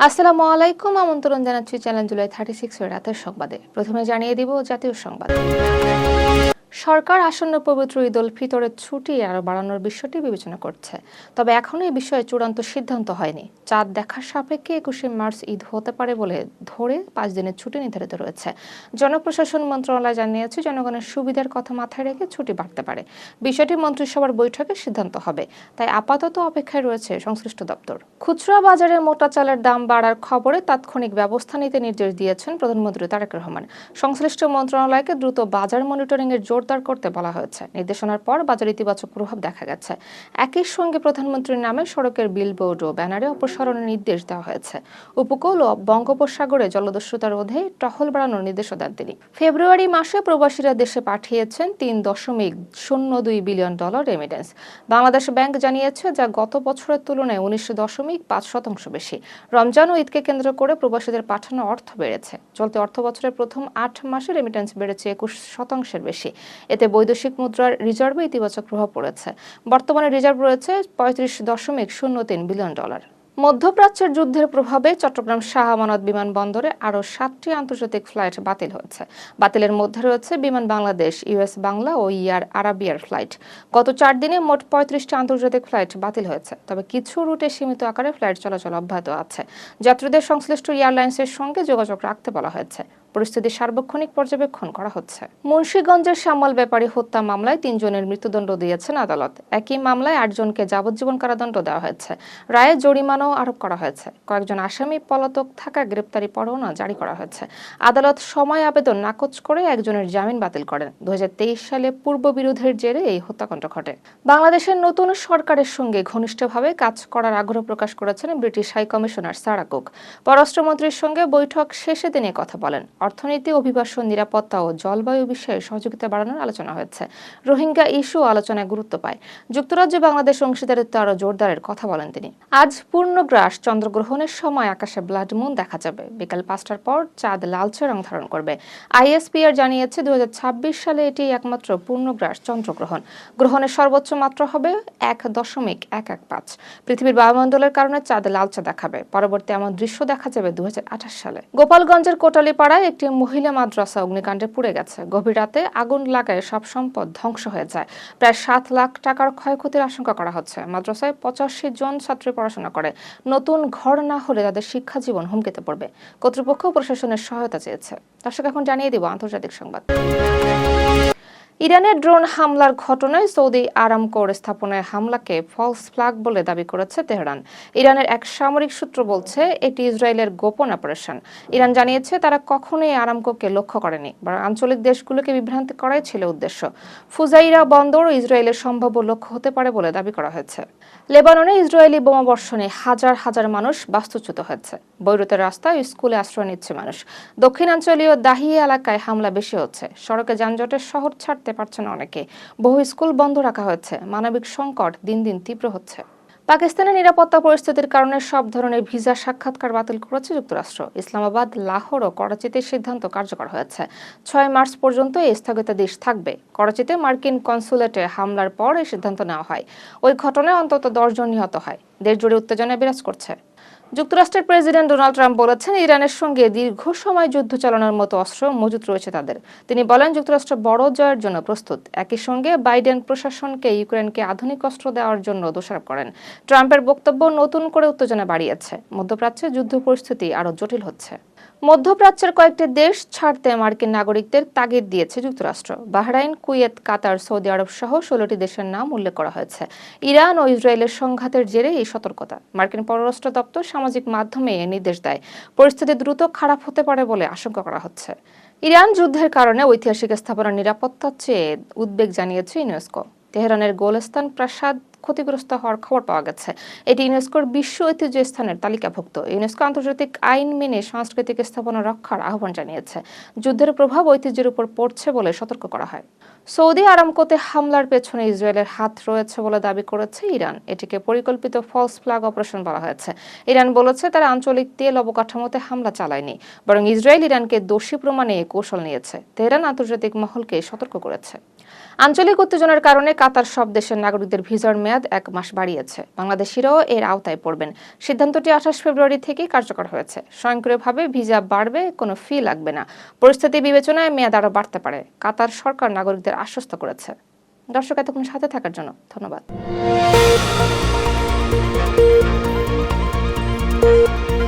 আসসালামু আলাইকুম, আমন্ত্রণ জানাচ্ছি চ্যানেল জুলাই 36 এর রাতের সংবাদে। প্রথমে জানিয়ে দিব জাতীয় সংবাদ। সরকার আসন্ন পবিত্র ঈদ উল ফিতরের ছুটি আরও বাড়ানোর বিষয়টি বিবেচনা করছে, তবে এখনও এই বিষয়ে চূড়ান্ত সিদ্ধান্ত হয়নি। চাঁদ দেখার সাপেক্ষে 21শে মার্চ ঈদ হতে পারে বলে ধরে 5 দিনের ছুটি নির্ধারিত রয়েছে। জনপ্রশাসন মন্ত্রণালয় জানিয়েছে, জনগণের সুবিধার কথা মাথায় রেখে ছুটি বাড়তে পারে। বিষয়টি মন্ত্রিসভার বৈঠকে সিদ্ধান্ত হবে, তাই আপাতত অপেক্ষায় রয়েছে সংশ্লিষ্ট দপ্তর। খুচরা বাজারে মোটা চালের দাম বাড়ার খবরে তাৎক্ষণিক ব্যবস্থা নিতে নির্দেশ দিয়েছেন প্রধানমন্ত্রী তারেক রহমান। সংশ্লিষ্ট মন্ত্রণালয়কে দ্রুত বাজার মনিটরিংয়ের জোরদার করতে বলা হয়েছে। নির্দেশনার পর বাজারে ইতিবাচক প্রভাব দেখা গেছে। একই সঙ্গে প্রধানমন্ত্রীর নামে সড়কের বিলবোর্ড ও ব্যানারে অপসারণের নির্দেশ দেওয়া হয়েছে। উপকূল ও বঙ্গোপসাগরে জলদস্যুতা রোধে টহল বাড়ানোর নির্দেশও দেন তিনি। ফেব্রুয়ারি মাসে প্রবাসীরা দেশে পাঠিয়েছেন $3.02 বিলিয়ন রেমিটেন্স। বাংলাদেশ ব্যাংক জানিয়েছে, যা গত বছরের তুলনায় 19.5% বেশি। রমজান ও ঈদকে কেন্দ্র করে প্রবাসীদের পাঠানো অর্থ বেড়েছে। চলতি অর্থ বছরের প্রথম 8 মাসে রেমিটেন্স বেড়েছে 21% বেশি। এতে বৈদেশিক মুদ্রার রিজার্ভে ইতিবাচক প্রভাব পড়েছে। বর্তমানে রিজার্ভ রয়েছে $35.03 বিলিয়ন। মধ্যপ্রাচ্যের যুদ্ধের প্রভাবে চট্টগ্রাম শাহ আমানত বিমানবন্দরে আরও 7টি আন্তর্জাতিক ফ্লাইট বাতিল হয়েছে। বাতিলের মধ্যে রয়েছে বিমান বাংলাদেশ, ইউএস বাংলা ও এয়ার আরাবিয়ার ফ্লাইট। গত 4 দিনে মোট 35টি আন্তর্জাতিক ফ্লাইট বাতিল হয়েছে, তবে কিছু রুটে সীমিত আকারে ফ্লাইট চলাচল অব্যাহত আছে। যাত্রীদের সংশ্লিষ্ট এয়ারলাইন্সের সঙ্গে যোগাযোগ রাখতে বলা হয়েছে। পরিস্থিতির সার্বক্ষণিক পর্যবেক্ষণ করা হচ্ছে। মুন্সিগঞ্জের শ্যামল ব্যাপারী হত্যা মামলায় 3 জনের মৃত্যুদণ্ড দিয়েছেন আদালত। একই মামলায় 8 জনকে যাবজ্জীবন কারাদণ্ড দেওয়া হয়েছে। রায়ে জরিমানাও আরোপ করা হয়েছে। কয়েকজন আসামি পলাতক থাকা গ্রেপ্তারি পরোয়ানা জারি করা হয়েছে। আদালত সময় আবেদন নাকচ করে একজনের জামিন বাতিল করেন। 2023 সালে পূর্ববিরোধের জেরে এই হত্যাকাণ্ড ঘটে। বাংলাদেশের নতুন সরকারের সঙ্গে ঘনিষ্ঠভাবে কাজ করার আগ্রহ প্রকাশ করেছেন British high commissioner Sarah Cook. পররাষ্ট্রমন্ত্রীর সঙ্গে বৈঠক শেষে তিনি কথা বলেন। অর্থনীতি, অভিবাসন, নিরাপত্তা ও জলবায়ু বিষয়ে সহযোগিতা বাড়ানোর আলোচনা হয়েছে। রোহিঙ্গা ইস্যু আলোচনায় গুরুত্ব পায়। যুক্তরাজ্যে বাংলাদেশ অংশীদারিত্ব আরও জোরদারের কথা বলেন তিনি। আজ পূর্ণগ্রাস চন্দ্রগ্রহণের সময় আকাশে ব্লাড মুন দেখা যাবে। বিকাল 5টার পর চাঁদ লালচে রং ধারণ করবে। আইএসপিআর জানিয়েছে, 2026 সালে এটি একমাত্র পূর্ণগ্রাস চন্দ্রগ্রহণ। গ্রহণের সর্বোচ্চ মাত্রা হবে 1.115। পৃথিবীর বায়ুমণ্ডলের কারণে চাঁদ লালচে দেখাবে। পরবর্তী এমন দৃশ্য দেখা যাবে 2028 সালে। গোপালগঞ্জের কোটালীপাড়ায় একটি মহিলা মাদ্রাসা অগ্নিকাণ্ডে পুড়ে গেছে। গভীর রাতে আগুন লাগায় সব সম্পদ ধ্বংস হয়ে যায়। প্রায় 7 লাখ টাকার ক্ষয়ক্ষতির আশঙ্কা করা হচ্ছে। মাদ্রাসায় 85 জন ছাত্রী পড়াশোনা করে। নতুন ঘর না হলে তাদের শিক্ষা জীবন হুমকিতে পড়বে। কর্তৃপক্ষ প্রশাসনের সহায়তা চেয়েছে। দর্শক, এখন জানিয়ে দিব আন্তর্জাতিক সংবাদ। ইরানের ড্রোন হামলার ঘটনায় সৌদি আরামকোর স্থাপনায় হামলাকে ফলস ফ্ল্যাগ বলে দাবি করেছে তেহরান। ইরানের এক সামরিক সূত্র বলছে, এটি ইসরায়েলের গোপন অপারেশন। ইরান জানিয়েছে, তারা কখনোই আরামকোকে লক্ষ্য করেনি, বরং আঞ্চলিক দেশগুলোকে বিভ্রান্ত করাই ছিল উদ্দেশ্য। ফুজাইরা বন্দর ইসরায়েলের সম্ভাব্য লক্ষ্য হতে পারে বলে দাবি করা হয়েছে। লেবাননে ইসরায়েলি বোমাবর্ষণে হাজার হাজার মানুষ বাস্তুচ্যুত হয়েছে। বৈরুতের রাস্তায় স্কুলে আশ্রয় নিচ্ছে মানুষ। দক্ষিণাঞ্চলীয় দাহিয়া এলাকায় হামলা বেশি হচ্ছে। সড়কে যানজটে শহর ছাড়তে পারছে না অনেকে। বহু স্কুল বন্ধ রাখা হয়েছে। মানবিক সংকট দিন দিন তীব্র হচ্ছে। পাকিস্তানের নিরাপত্তা পরিস্থিতির কারণে সব ধরনের ভিসা সাক্ষাৎকার বাতিল করেছে যুক্তরাষ্ট্র। ইসলামাবাদ, লাহোর ও করাচিতে সিদ্ধান্ত কার্যকর হয়েছে। 6 মার্চ পর্যন্ত এই স্থগিতাদেশ থাকবে। করাচিতে মার্কিন কনসুলেটে হামলার পর এই সিদ্ধান্ত নেওয়া হয়। ওই ঘটনায় অন্তত 10 জন নিহত হয়। দেশ জুড়ে উত্তেজনা বিরাজ করছে। যুক্তরাষ্ট্রের প্রেসিডেন্ট ডোনাল্ড ট্রাম্প বলেছেন, ইরানের সঙ্গে দীর্ঘ সময় যুদ্ধ চালানোর মতো অস্ত্র মজুত রয়েছে তাদের। তিনি বলেন, যুক্তরাষ্ট্র বড় জয়ের জন্য প্রস্তুত। একই সঙ্গে বাইডেন প্রশাসনকে ইউক্রেনকে আধুনিক অস্ত্র দেওয়ার জন্য দোষারোপ করেন। ট্রাম্পের বক্তব্য নতুন করে উত্তেজনা বাড়িয়েছে। মধ্যপ্রাচ্যে যুদ্ধ পরিস্থিতি আরও জটিল হচ্ছে। মধ্যপ্রাচ্যের কয়েকটি দেশ ছাড়তে মার্কিন নাগরিকদের তাগিদ দিয়েছে যুক্তরাষ্ট্র। বাহরাইন, কুয়েত, কাতার, সৌদি আরব সহ 16টি দেশের নাম উল্লেখ করা হয়েছে। ইরান ও ইসরায়েলের সংঘাতের জেরে এই সতর্কতা। মার্কিন পররাষ্ট্র দপ্তর সামাজিক মাধ্যমে এ নির্দেশ দেয়। পরিস্থিতি দ্রুত খারাপ হতে পারে বলে আশঙ্কা করা হচ্ছে। ইরান যুদ্ধের কারণে ঐতিহাসিক স্থাপনার নিরাপত্তার চেয়ে উদ্বেগ জানিয়েছে ইউনেস্কো। তেহরানের গোলস্তান প্রাসাদ ক্ষতিগ্রস্ত হওয়ার খবর পাওয়া গেছে। এটি ইউনেস্কোর বিশ্ব ঐতিহ্য স্থানের তালিকাভুক্ত। ইউনেস্কো আন্তর্জাতিক আইন মেনে সাংস্কৃতিক স্থাপনা রক্ষার আহ্বান জানিয়েছে। যুদ্ধের প্রভাব ঐতিহ্যের উপর পড়ছে বলে সতর্ক করা হয়। সৌদি আরামকোতে হামলার পেছনে ইসরায়েলের হাত রয়েছে বলে দাবি করেছে ইরান। এটিকে পরিকল্পিত ফলস ফ্ল্যাগ অপারেশন বলা হয়েছে। ইরান বলেছে তারা আঞ্চলিক তেল অবকাঠামোতে হামলা চালায়নি, বরং ইসরায়েল ইরানকে দোষী প্রমাণে কৌশল নিয়েছে। তেহরান আন্তর্জাতিক মহলকে সতর্ক করেছে। আঞ্চলিক উত্তেজনার কারণে কাতার সব দেশের নাগরিকদের ভিসার মেয়াদ 1 মাস বাড়িয়েছে। বাংলাদেশিরাও এর আওতায় পড়বেন। সিদ্ধান্তটি 28 ফেব্রুয়ারি থেকেই কার্যকর হয়েছে। স্বয়ংক্রিয়ভাবে ভিসা বাড়বে, কোনো ফি লাগবে না। পরিস্থিতি বিবেচনায় মেয়াদ আরও বাড়তে পারে। কাতার সরকার নাগরিকদের আশ্বস্ত করেছে। দর্শক, এতক্ষণ সাথে থাকার জন্য ধন্যবাদ।